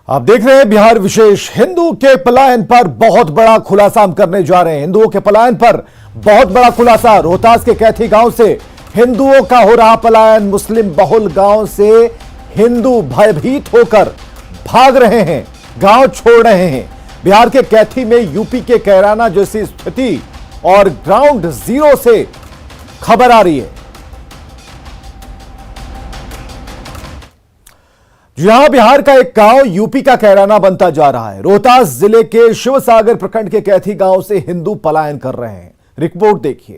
आप देख रहे हैं बिहार विशेष। हिंदू के पलायन पर बहुत बड़ा खुलासा हम करने जा रहे हैं। हिंदुओं के पलायन पर बहुत बड़ा खुलासा। रोहतास के कैथी गांव से हिंदुओं का हो रहा पलायन। मुस्लिम बहुल गांव से हिंदू भयभीत होकर भाग रहे हैं, गांव छोड़ रहे हैं। बिहार के कैथी में यूपी के कैराना जैसी स्थिति और ग्राउंड जीरो से खबर आ रही है। यहां बिहार का एक गांव यूपी का कैराना बनता जा रहा है। रोहतास जिले के शिवसागर प्रखंड के कैथी गांव से हिंदू पलायन कर रहे हैं। रिपोर्ट देखिए।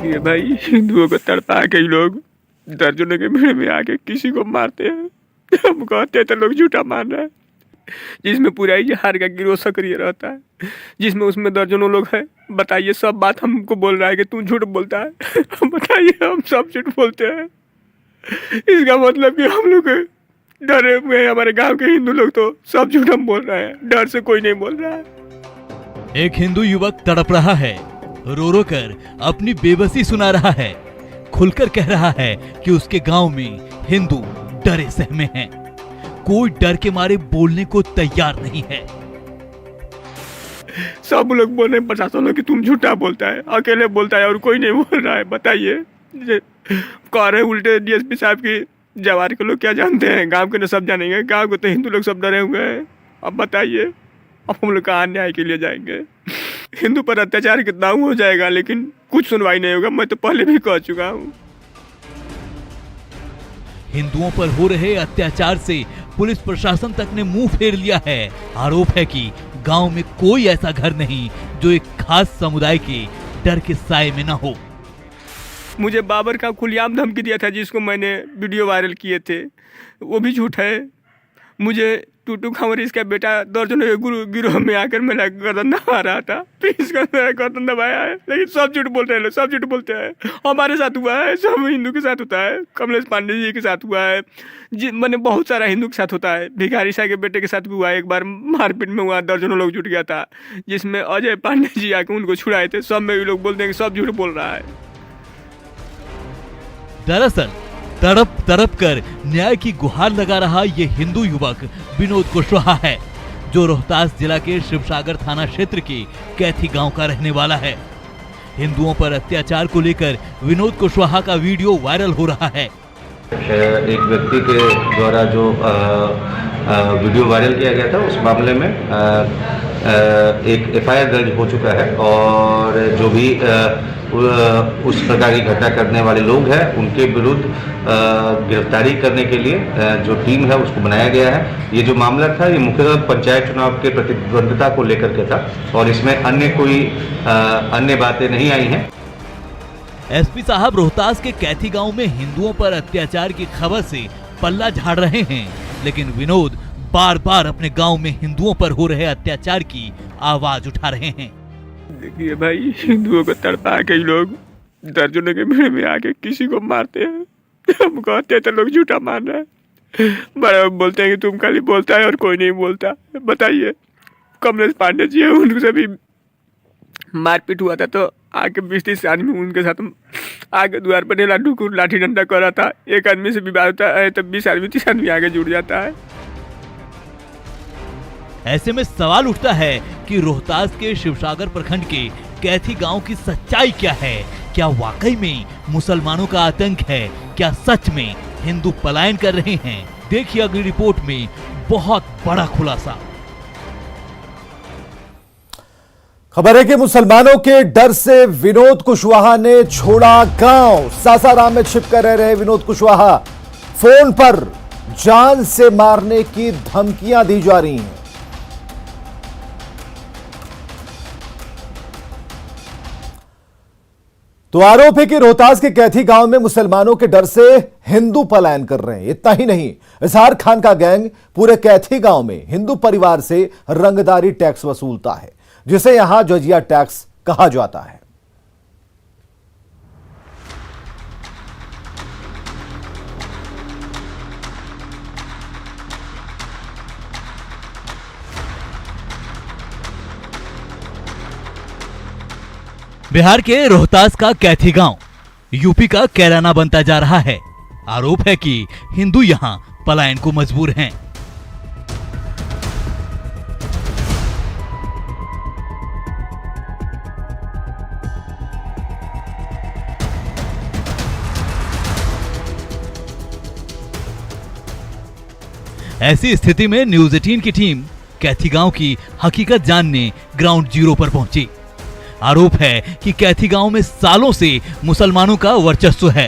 ये भाई हिंदुओं को तड़पा के लोग दर्जनों के भीड़ में आके किसी को मारते हैं। हम कहते हैं तो लोग झूठा मान रहे हैं, जिसमें पूरा ही हार का गिरोह सक्रिय रहता है, जिसमें उसमें दर्जनों लोग हैं। बताइए, सब बात हमको बोल रहा है कि तू झूठ बोलता है। बताइए, हम सब झूठ बोलते हैं। इसका मतलब कि हम लोग डरे हुए हैं। हमारे गांव के हिंदू लोग तो सब झूठ हम बोल रहे हैं, डर से कोई नहीं बोल रहा है। एक हिंदू युवक तड़प रहा है, रो रो कर अपनी बेबसी सुना रहा है। खुलकर कह रहा है कि उसके गांव में हिंदू डरे सहमे हैं, कोई डर के मारे बोलने को तैयार नहीं है। सब लोग बोल रहे हैं, 50 लोग कि तुम झूठा बोलता है, अकेले बोलता है और कोई नहीं बोल रहा है। बताइए, कह रहे उल्टे डीएसपी साहब की जवार के लोग क्या जानते हैं, गांव के न सब जानेंगे। गांव के तो हिंदू लोग सब डरे हुए हैं। अब बताइए, अब हम लोग कहाँ न्याय के लिए जाएंगे? हिंदू पर अत्याचार कितना हो जाएगा, लेकिन कुछ सुनवाई नहीं होगा। मैं तो पहले भी कह चुका हूँ। हिंदुओं पर हो रहे अत्याचार से पुलिस प्रशासन तक ने मुंह फेर लिया है। आरोप है कि गांव में कोई ऐसा घर नहीं जो एक खास समुदाय के डर के साए में न हो। मुझे बाबर का खुलेआम धमकी दिया था, जिसको मैंने वीडियो वायरल किए थे, वो भी झूठ है। मुझे टूटू खंवर इसका बेटा दर्जनों के गुरु गिरोह में आकर मेरा गर्दन दबा रहा था, फिर इसका मेरा गर्दन दबाया है। लेकिन सब झूठ बोलते हैं लोग, सब झूठ बोलते हैं। हमारे साथ हुआ है, सब हिंदू के साथ होता है। कमलेश पांडे जी के साथ हुआ है, मैंने बहुत सारा हिंदू के साथ होता है। भिखारी शाह के बेटे के साथ भी हुआ है। एक बार मारपीट में हुआ, दर्जनों लोग जुट गया था, जिसमें अजय पांडे जी आके उनको छुड़ाए थे। सब में भी लोग बोलते हैं कि सब झूठ बोल रहा है। दरअसल तड़प तड़प कर न्याय की गुहार लगा रहा ये हिंदू युवक विनोद कुशवाहा है, जो रोहतास जिला के शिवसागर थाना क्षेत्र के कैथी गांव का रहने वाला है। हिंदुओं पर अत्याचार को लेकर विनोद कुशवाहा का वीडियो वायरल हो रहा है। एक व्यक्ति के द्वारा जो वीडियो वायरल किया गया था, उस मामले में एक एफआईआर दर्ज हो चुका है और जो भी उस प्रकार की घटना करने वाले लोग हैं, उनके विरुद्ध गिरफ्तारी करने के लिए जो टीम है उसको बनाया गया है। ये जो मामला था, ये मुख्यतः पंचायत चुनाव के प्रतिद्वंद्विता को लेकर के था और इसमें अन्य बातें नहीं आई हैं। एसपी साहब रोहतास के कैथी गांव में हिंदुओं पर अत्याचार की खबर से पल्ला झाड़ रहे हैं, लेकिन विनोद बार बार अपने गांव में हिंदुओं पर हो रहे अत्याचार की आवाज उठा रहे हैं। देखिए भाई, हिंदुओं को तड़पा के लोग दर्जनों के भीड़ में आके किसी को मारते हैं। हम कहते हैं तो लोग झूठा मान रहे हैं। बड़े बोलते हैं कि तुम खाली बोलता है और कोई नहीं बोलता। बताइए, कमलेश पांडे जी है, उनसे भी मारपीट हुआ था, तो आके 20-30 आदमी उनके साथ आगे द्वार पर ढेला ढुकुर लाठी डंडा कर रहा था। एक आदमी से विवाद होता है तो 20 आदमी 30 आदमी आगे जुड़ जाता है। ऐसे में सवाल उठता है कि रोहतास के शिवसागर प्रखंड के कैथी गांव की सच्चाई क्या है? क्या वाकई में मुसलमानों का आतंक है? क्या सच में हिंदू पलायन कर रहे हैं? देखिए अगली रिपोर्ट में बहुत बड़ा खुलासा। खबर है कि मुसलमानों के डर से विनोद कुशवाहा ने छोड़ा गांव। सासाराम में छिपकर रह रहे विनोद कुशवाहा, फोन पर जान से मारने की धमकियां दी जा रही हैं। तो आरोप है कि रोहतास के कैथी गांव में मुसलमानों के डर से हिंदू पलायन कर रहे हैं। इतना ही नहीं, इजहार खान का गैंग पूरे कैथी गांव में हिंदू परिवार से रंगदारी टैक्स वसूलता है, जिसे यहां जजिया टैक्स कहा जाता है। बिहार के रोहतास का कैथी गांव यूपी का कैराना बनता जा रहा है। आरोप है कि हिंदू यहां पलायन को मजबूर हैं। ऐसी स्थिति में न्यूज 18 की टीम कैथी गांव की हकीकत जानने ग्राउंड जीरो पर पहुंची। आरोप है कि कैथी गांव में सालों से मुसलमानों का वर्चस्व है।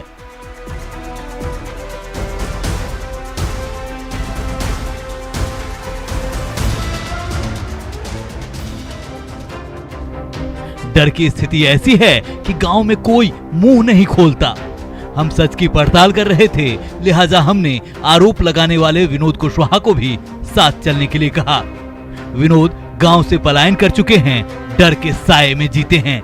डर की स्थिति ऐसी है कि गांव में कोई मुंह नहीं खोलता। हम सच की पड़ताल कर रहे थे, लिहाजा हमने आरोप लगाने वाले विनोद कुशवाहा को भी साथ चलने के लिए कहा। विनोद गांव से पलायन कर चुके हैं, डर के साए में जीते हैं।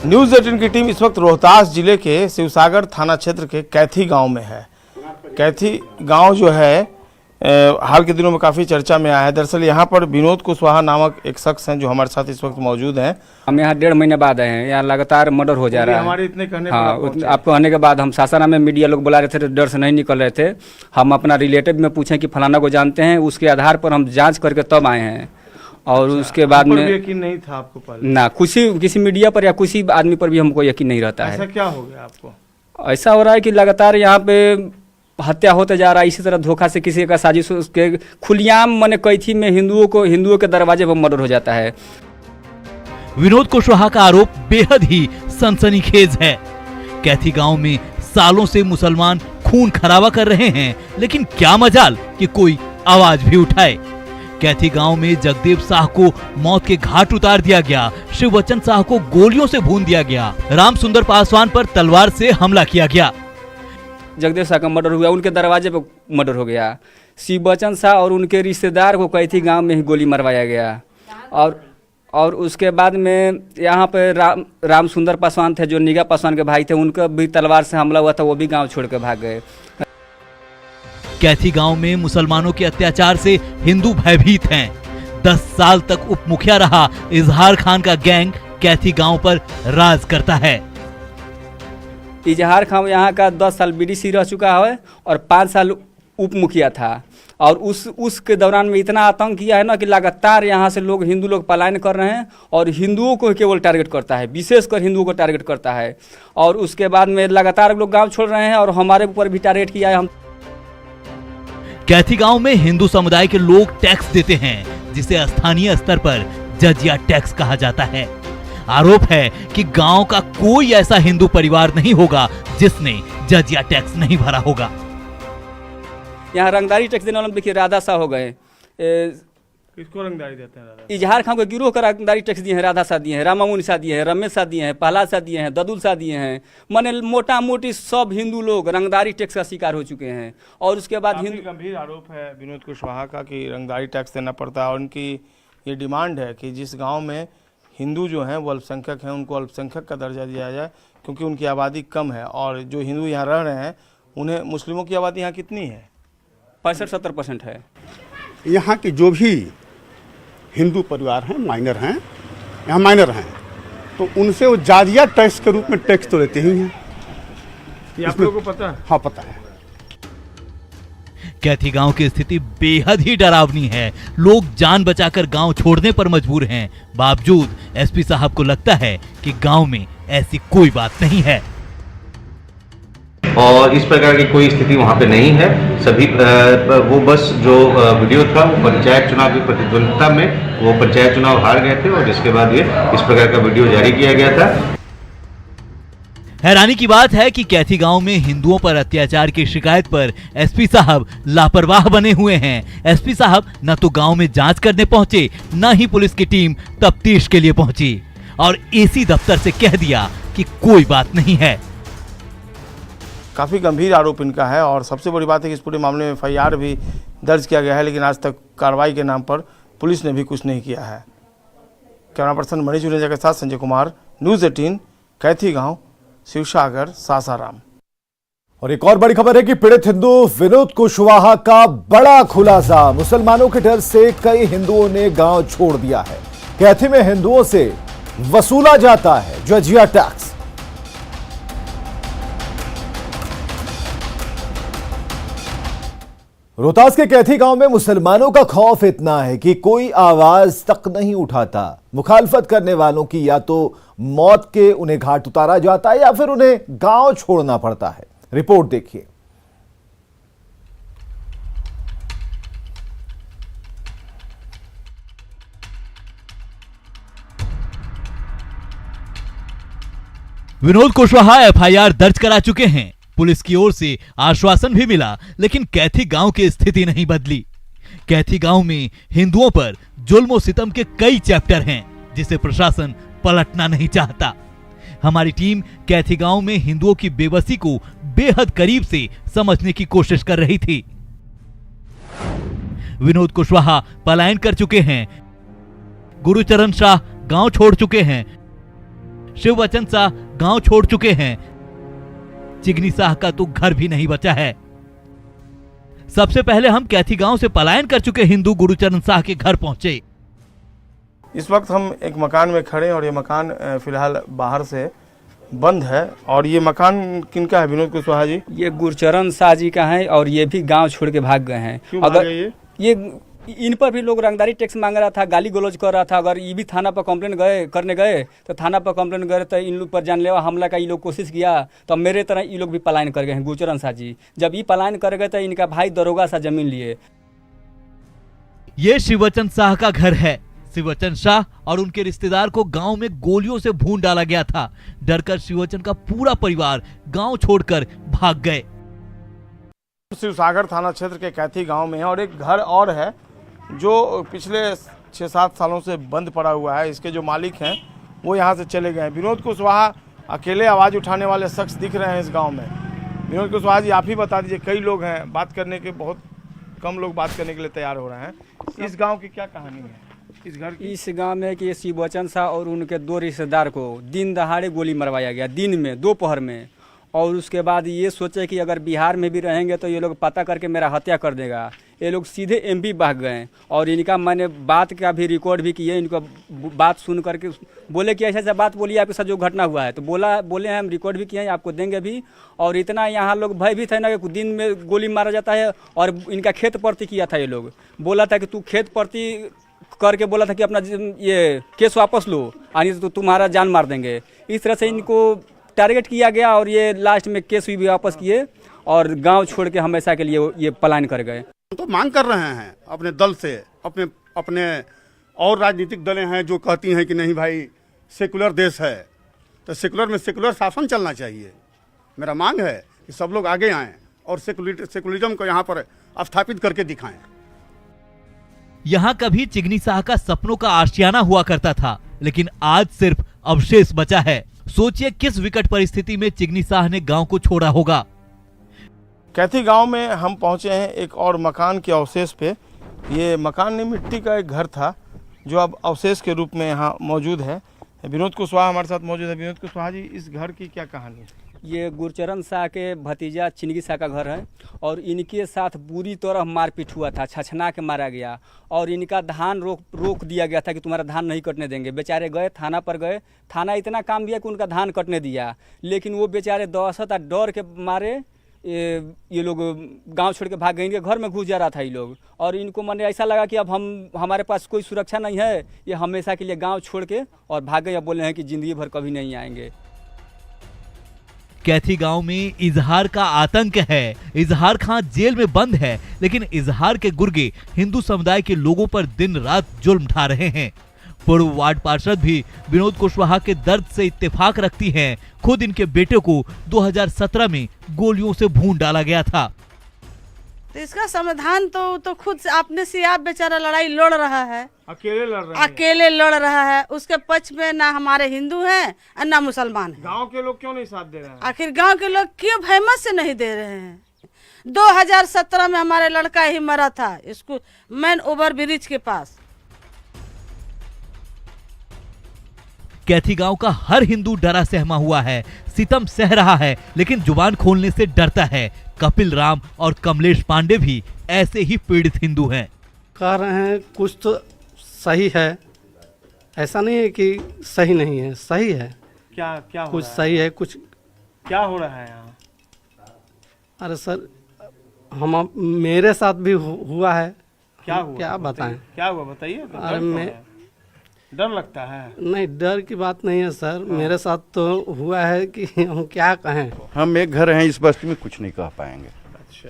न्यूज 18 की टीम इस वक्त रोहतास जिले के शिवसागर थाना क्षेत्र के कैथी गांव में है। कैथी गांव जो है हाल के दिनों में काफ़ी चर्चा में आया है। दरअसल यहाँ पर विनोद कुशवाहा नामक एक शख्स हैं जो हमारे साथ इस वक्त मौजूद हैं। हम यहाँ 1.5 महीने बाद आए हैं। यहाँ लगातार मर्डर हो जा रहा है। हमारे इतने कहने आपको आने के बाद हम सासाराम में मीडिया लोग बुला रहे थे तो डर से नहीं निकल रहे थे। हम अपना रिलेटिव में पूछें कि फलाना को जानते हैं, उसके आधार पर हम जाँच करके तब आए हैं। और उसके बाद में यकीन नहीं था आपको पहले? ना, किसी मीडिया पर या किसी आदमी पर भी हमको यकीन नहीं रहता है। ऐसा क्या हो गया आपको? ऐसा हो रहा है कि लगातार यहाँ पे हत्या होते जा रहा है। इसी तरह धोखा से किसी का साजिश के खुलियाम मने कैथी में हिंदुओं के दरवाजे पर मर्डर हो जाता है। विनोद कुशवाहा का आरोप बेहद ही सनसनीखेज है। कैथी गांव में सालों से मुसलमान खून खराबा कर रहे हैं, लेकिन क्या मजाल कि कोई आवाज भी उठाए। कैथी गांव में जगदेव शाह को मौत के घाट उतार दिया गया, शिववचन शाह को गोलियों से भून दिया गया, राम सुंदर पासवान पर तलवार से हमला किया गया। जगदेव शाह का मर्डर हुआ, उनके दरवाजे पर मर्डर हो गया। शिववचन शाह और उनके रिश्तेदार को कैथी गांव में ही गोली मरवाया गया। और उसके बाद में यहाँ पे राम सुंदर पासवान थे जो निगा पासवान के भाई थे, उनका भी तलवार से हमला हुआ था, वो भी गांव छोड़ के भाग गए। कैथी गांव में मुसलमानों के अत्याचार से हिंदू भयभीत हैं। 10 साल तक उप मुखिया रहा इजहार खान का गैंग कैथी गांव पर राज करता है। इजहार खान यहाँ का 10 साल बीडीसी रह चुका है और 5 साल उप मुखिया था। और उसके दौरान में इतना आतंक किया है ना कि लगातार यहाँ से हिंदू लोग पलायन कर रहे हैं और हिंदुओं को केवल टारगेट करता है, विशेषकर हिंदुओं को टारगेट करता है। और उसके बाद में लगातार लोग गाँव छोड़ रहे हैं और हमारे ऊपर भी टारगेट किया है। हम कैथी गांव में हिंदू समुदाय के लोग टैक्स देते हैं, जिसे स्थानीय स्तर पर जजिया टैक्स कहा जाता है। आरोप है कि गांव का कोई ऐसा हिंदू परिवार नहीं होगा जिसने जजिया टैक्स नहीं भरा होगा। यहाँ रंगदारी टैक्स देने वाले देखिए राधा शाह हो गए। किसको रंगदारी देते हैं? इजहार खान को गिरोह का रंगदारी टैक्स दिए हैं, राधा शाह दिए हैं, रामामुनि शाह दिए हैं, रमेश शाह दिए हैं, प्रहलाद शाह दिए हैं, ददुल शाह दिए हैं। माने मोटा मोटी सब हिंदू लोग रंगदारी टैक्स का शिकार हो चुके हैं। और उसके बाद हिंदू गंभीर आरोप है विनोद कुशवाहा का कि रंगदारी टैक्स देना पड़ता है। और उनकी ये डिमांड है कि जिस गाँव में हिंदू जो हैं वो अल्पसंख्यक हैं, उनको अल्पसंख्यक का दर्जा दिया जाए, क्योंकि उनकी आबादी कम है। और जो हिंदू यहाँ रह रहे हैं उन्हें, मुस्लिमों की आबादी यहाँ कितनी है? 65-70% है। यहाँ के जो भी हिंदू परिवार हैं, माइनर हैं, यहाँ माइनर हैं, तो उनसे वो जाजिया टैक्स के रूप में टैक्स तो लेते ही हैं। ये आप लोगों को पता है? हाँ, पता है। कैथी गांव की स्थिति बेहद ही डरावनी है। लोग जान बचाकर गांव छोड़ने पर मजबूर हैं। बावजूद एसपी साहब को लगता है कि गांव में ऐसी कोई बात नहीं है और इस प्रकार की कोई स्थिति वहाँ पे नहीं है। सभी वो बस जो वीडियो था वो पंचायत चुनाव की प्रतिद्वंद्विता में वो पंचायत चुनाव हार गए थे और जिसके बाद ये इस प्रकार का वीडियो जारी किया गया था। हैरानी की बात है कि कैथी गांव में हिंदुओं पर अत्याचार की शिकायत पर एसपी साहब लापरवाह बने हुए हैं। एसपी साहब न तो गांव में जांच करने पहुंचे, न ही पुलिस की टीम तफ्तीश के लिए पहुंची और एसी दफ्तर से कह दिया कि कोई बात नहीं है। काफ़ी गंभीर आरोप इनका है और सबसे बड़ी बात है कि इस पूरे मामले में FIR भी दर्ज किया गया है, लेकिन आज तक कार्रवाई के नाम पर पुलिस ने भी कुछ नहीं किया है। कैमरा पर्सन मनीष जुनेजा के साथ संजय कुमार, न्यूज़ 18, कैथी गांव, शिवसागर, सासाराम। और एक और बड़ी खबर है कि पीड़ित हिंदू विनोद कुशवाहा का बड़ा खुलासा। मुसलमानों के डर से कई हिंदुओं ने गांव छोड़ दिया है। कैथी में हिंदुओं से वसूला जाता है जजिया टैक्स। रोहतास के कैथी गांव में मुसलमानों का खौफ इतना है कि कोई आवाज तक नहीं उठाता। मुखालफत करने वालों की या तो मौत के उन्हें घाट उतारा जाता है या फिर उन्हें गांव छोड़ना पड़ता है। रिपोर्ट देखिए। विनोद कुशवाहा एफआईआर दर्ज करा चुके हैं। पुलिस की ओर से आश्वासन भी मिला, लेकिन कैथी गांव की स्थिति नहीं बदली। कैथी गांव में हिंदुओं पर जुल्म और सितम के कई चैप्टर हैं, जिसे प्रशासन पलटना नहीं चाहता। हमारी टीम कैथी गांव में हिंदुओं की बेबसी को बेहद करीब से समझने की कोशिश कर रही थी। विनोद कुशवाहा पलायन कर चुके हैं। गुरुचरण शाह गांव छोड़ चुके हैं। शिववचन शाह गांव छोड़ चुके हैं। चिगनी शाह का तो घर भी नहीं बचा है। सबसे पहले हम कैथी गांव से पलायन कर चुके हिंदू गुरुचरण शाह के घर पहुंचे। इस वक्त हम एक मकान में खड़े हैं और ये मकान फिलहाल बाहर से बंद है। और ये मकान किनका है विनोद कुशवाहा जी? ये गुरचरण शाह जी का है और ये भी गांव छोड़ के भाग गए हैं। क्यों भाग गए ये इन पर भी लोग रंगदारी टैक्स मांग रहा था, गाली गलौज कर रहा था। अगर ये भी थाना पर कंप्लेन करने गए तो थाना पर कंप्लेन गए तो इन लोग पर जानलेवा हमला का ये लोग कोशिश किया। तो मेरे तरह ये लोग भी पलायन कर गए हैं। गुरचरण शाह जी जब ये पलायन कर गए तो इनका भाई दरोगा सा जमीन लिए। ये शिववचन शाह का घर है। शिववचन शाह और उनके रिश्तेदार को गांव में गोलियों से भून डाला गया था। डरकर शिववचन का पूरा परिवार गांव छोड़कर भाग गए। शिवसागर थाना क्षेत्र के कैथी गांव में है और एक घर और है जो पिछले 6-7 सालों से बंद पड़ा हुआ है। इसके जो मालिक हैं वो यहाँ से चले गए हैं। विनोद कुशवाहा अकेले आवाज़ उठाने वाले शख्स दिख रहे हैं इस गांव में। विनोद कुशवाहा जी आप ही बता दीजिए, कई लोग हैं, बात करने के बहुत कम लोग बात करने के लिए तैयार हो रहे हैं। इस गांव की क्या कहानी है? इस घर की? इस गांव में कि शिववचन शाह और उनके 2 रिश्तेदार को दिन दहाड़े गोली मरवाया गया, दिन में दोपहर में। और उसके बाद ये सोचे कि अगर बिहार में भी रहेंगे तो ये लोग पता करके मेरा हत्या कर देगा। ये लोग सीधे एमपी भाग गए और इनका मैंने बात का भी रिकॉर्ड भी किए। इनको बात सुन करके बोले कि ऐसा बात बोलिए आपके साथ जो घटना हुआ है। तो बोले हैं हम रिकॉर्ड भी किए हैं, आपको देंगे भी। और इतना यहाँ लोग भयभीत है ना कि दिन में गोली मारा जाता है। और इनका खेत प्रति किया था। ये लोग बोला था कि तू खेत प्रति करके बोला था कि अपना ये केस वापस लो, यानी तो तुम्हारा जान मार देंगे। इस तरह से इनको टारगेट किया गया और ये लास्ट में केस भी वापस किए और गांव छोड़ के हमेशा के लिए ये पलायन कर गए। तो मांग कर रहे हैं अपने दल से, अपने और राजनीतिक दलें हैं जो कहती हैं कि नहीं भाई सेकुलर देश है तो सेकुलर में सेकुलर शासन चलना चाहिए। मेरा मांग है कि सब लोग आगे आएँ और सेकुलरिज्म को यहाँ पर स्थापित करके दिखाएं। यहाँ कभी चिगनी शाह का सपनों का आशियाना हुआ करता था, लेकिन आज सिर्फ अवशेष बचा है। सोचिए किस विकट परिस्थिति में चिगनी शाह ने गांव को छोड़ा होगा। कैथी गांव में हम पहुंचे हैं एक और मकान के अवशेष पे। ये मकान नहीं, मिट्टी का एक घर था जो अब अवशेष के रूप में यहाँ मौजूद है। विनोद कुशवाहा हमारे साथ मौजूद है। विनोद कुशवाहा जी इस घर की क्या कहानी है? ये गुरचरण शाह के भतीजा चिंगी शाह का घर है और इनके साथ बुरी तरह मारपीट हुआ था, छछना के मारा गया और इनका धान रोक दिया गया था कि तुम्हारा धान नहीं कटने देंगे। बेचारे गए थाना पर गए, थाना इतना काम दिया कि उनका धान कटने दिया, लेकिन वो बेचारे दहशत और डर के मारे ये लोग गांव छोड़ के भाग गए। इनके घर में घुस जा रहा था ये लोग और इनको मैंने ऐसा लगा कि अब हमारे पास कोई सुरक्षा नहीं है, ये हमेशा के लिए गाँव छोड़ के और भाग गए। अब बोले हैं कि जिंदगी भर कभी नहीं आएंगे। कैथी गांव में इजहार का आतंक है। इजहार खां जेल में बंद है, लेकिन इजहार के गुर्गे हिंदू समुदाय के लोगों पर दिन रात जुल्म ढा रहे हैं। पूर्व वार्ड पार्षद भी विनोद कुशवाहा के दर्द से इत्तेफाक रखती हैं। खुद इनके बेटे को 2017 में गोलियों से भून डाला गया था। तो इसका समाधान तो खुद से अपने से आप बेचारा लड़ाई लड़ रहा है, अकेले लड़ रहा है। उसके पक्ष में ना हमारे हिंदू हैं और ना मुसलमान हैं। गांव के लोग क्यों नहीं साथ दे रहे हैं? आखिर गांव के लोग क्यों हिम्मत से नहीं दे रहे हैं? 2017 में हमारे लड़का ही मरा था इसको मेन ओवर ब्रिज के पास। कैथी गांव का हर हिंदू डरा सहमा हुआ है, सितम सह रहा है, लेकिन जुबान खोलने से डरता है। कपिल राम और कमलेश पांडे भी ऐसे ही पीड़ित हिंदू हैं। कह रहे हैं कुछ तो सही है, ऐसा नहीं है कि सही नहीं है, सही है। क्या क्या हो कुछ रहा है? सही है, कुछ क्या हो रहा है यहाँ? अरे सर, हम मेरे साथ भी हुआ है। क्या हुआ? क्या बताएं? क्या हुआ बताइए। तो अरे डर लगता है? नहीं, डर की बात नहीं है सर, मेरे साथ तो हुआ है कि हम क्या कहें। हम एक घर हैं इस बस्ती में, कुछ नहीं कह पाएंगे।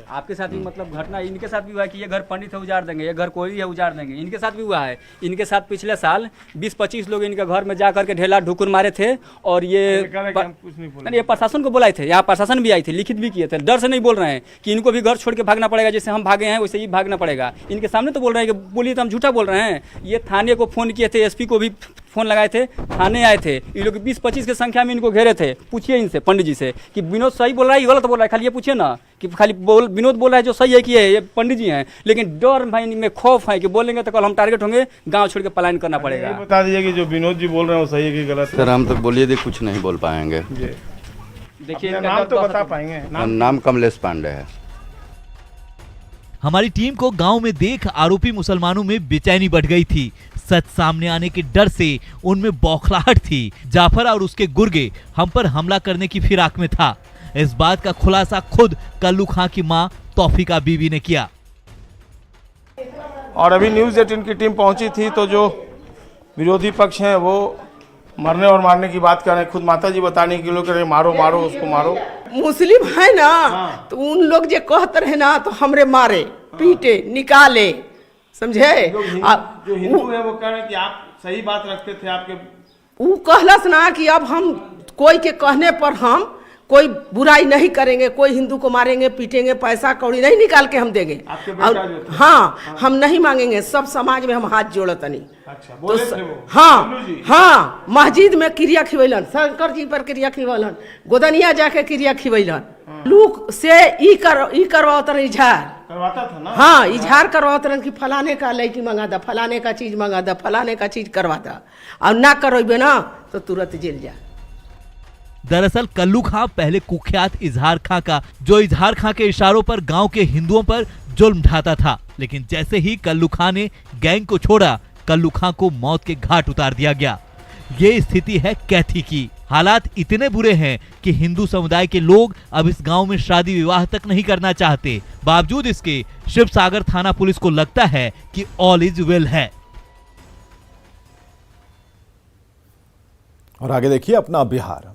आपके साथ भी मतलब घटना इनके साथ भी हुआ है कि ये घर पंडित है उजाड़ देंगे, ये घर कोई है उजाड़ देंगे। इनके साथ भी हुआ है। इनके साथ पिछले साल 20-25 लोग इनके घर में जा करके ढेला ढुकुर मारे थे और ये प्रशासन को बुलाए थे। यहाँ प्रशासन भी आई थी, लिखित भी किए थे। डर से नहीं बोल रहे हैं कि इनको भी घर छोड़ के भागना पड़ेगा, जैसे हम भागे हैं वैसे ही भागना पड़ेगा। इनके सामने तो बोल रहे हैं कि बोलिए तो हम झूठा बोल रहे हैं। ये थाने को फोन किए थे, एसपी को भी फोन लगाए थे, थाने आए थे। ये लोग 20-25 की संख्या में इनको घेरे थे। पूछिए इनसे, पंडित जी से, कि विनोद सही बोल रहा है गलत बोल रहा है। खाली ये पूछिए ना कि खाली विनोद बोल रहा है जो सही है कि ये पंडित जी हैं, लेकिन डर भाई में खौफ है कि बोलेंगे तो कल हम टारगेट होंगे, गांव छोड़ के पलायन करना पड़ेगा। बता दीजिए कि जो विनोद जी बोल रहे हैं वो सही है कि गलत है? सर हम तो बोलिए दे कुछ नहीं बोल पाएंगे। देखिए नाम तो बता पाएंगे? नाम कमलेश पांडे है। हमारी टीम को गांव में देख आरोपी मुसलमानों में बेचैनी बढ़ गई थी। सच सामने आने के डर से उनमें बौखलाहट थी। जाफर और उसके गुर्गे हम पर हमला करने की फिराक में था। इस बात का खुलासा खुद कल्लू खां की मां तौफीका बीवी ने किया। और अभी न्यूज़ 18 की टीम पहुंची थी तो जो विरोधी पक्ष हैं वो मरने और मारने की बात कर रहे हैं। खुद माता जी बताने के लोग कह रहे मारो मारो उसको मारो। मुस्लिम है ना, तो उन लोग जो कहते रहे ना तो हमरे मारे पीटे निकाले, समझे। जो हिंदू है वो कह रहे हैं कि आप सही बात रखते थे। आपके वो कहलस ना कि अब हम कोई के कहने पर हम कोई बुराई नहीं करेंगे, कोई हिंदू को मारेंगे पीटेंगे, पैसा कौड़ी नहीं निकाल के हम देंगे। और हाँ, हम नहीं मांगेंगे, सब समाज में हम हाथ जोड़तनी। अच्छा, बोले थे वो? हाँ, मस्जिद में क्रिया खिवैलन, शंकर जी पर क्रिया खिवैलन, गोदनिया जाके क्रिया खिवैलन। लोग से ई करवाता रहे, इजहार करवाता था ना। हाँ, इजहार करवाता रहे कि फलाने का लड़की मंगा दा, फलाने का चीज मंगा दा, फलाने का चीज करवा दा, और ना करोगे ना तो तुरंत जेल जा। दरअसल कल्लू खां पहले कुख्यात इजहार खां का, जो इजहार खां के इशारों पर गांव के हिंदुओं पर जुल्म ढाता था। लेकिन जैसे ही कल्लू खां ने गैंग को छोड़ा, कल्लू खां को मौत के घाट उतार दिया गया। ये स्थिति है कैथी की। हालात इतने बुरे हैं कि हिंदू समुदाय के लोग अब इस गांव में शादी विवाह तक नहीं करना चाहते। बावजूद इसके शिवसागर थाना पुलिस को लगता है कि ऑल इज वेल है। और आगे देखिए अपना बिहार।